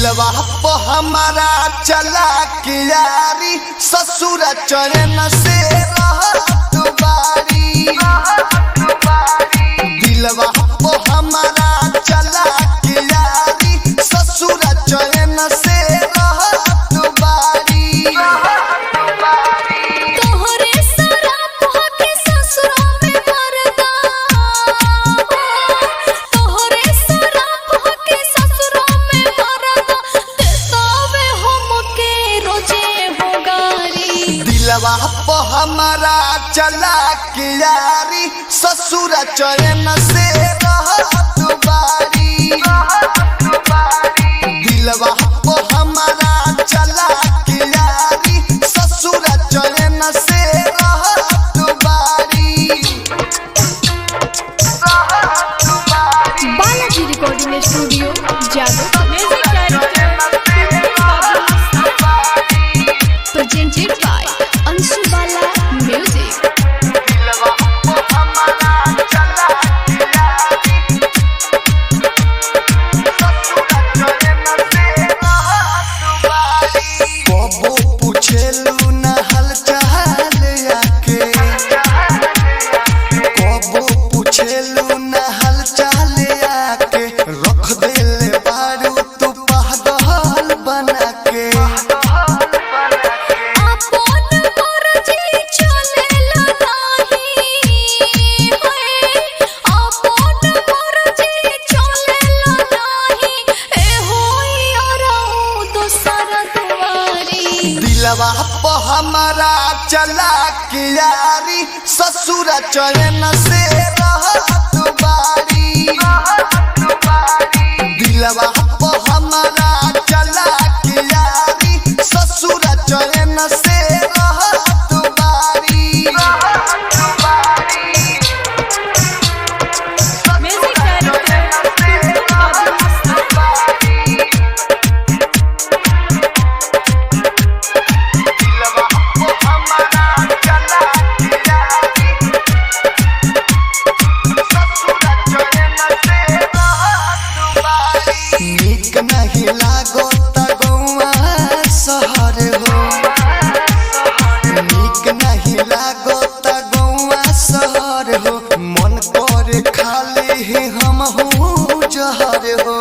दिलवा पे हमारा चला के यारी ससुर चरण से रहत बारी। दिलवा पे हमारा चला के यारी ससुर चरण से रहत बारी। तोहरे शराब होके ससुरों में मरदा, तोहरे शराब होके ससुरों में मरदा, देतावे हमके रोजे हो गारी। दिलवा पे हमारा चला के यारी ससुर चरण से रहत बारी। दिलवा पे हमारा चला के यारी ससुर चरण से रहत बारी। Balaji recording studio Jadav. Music presented by Anshu Bala Music। कबो पूछेलू न हाल चाल आके, कबो पूछेलू न हाल चाल आके, रख देले बारू तू पागल बना के। अपन मर्जी चलेला नाही होए, अपन मर्जी चलेला नाही ए होई औरौ दोसर दुआरी। दिलवा पे हमारा चला के यारी ससुर चरण से रहत बारी। दिलवा पे हमारा चला के यारी ससुर चरण से रहत बारी। नीक नहीं लागो तगुआ शहर हो, नीक नहीं लागो तगुआ शहर हो, मन कर खाली ही हम जहर हो।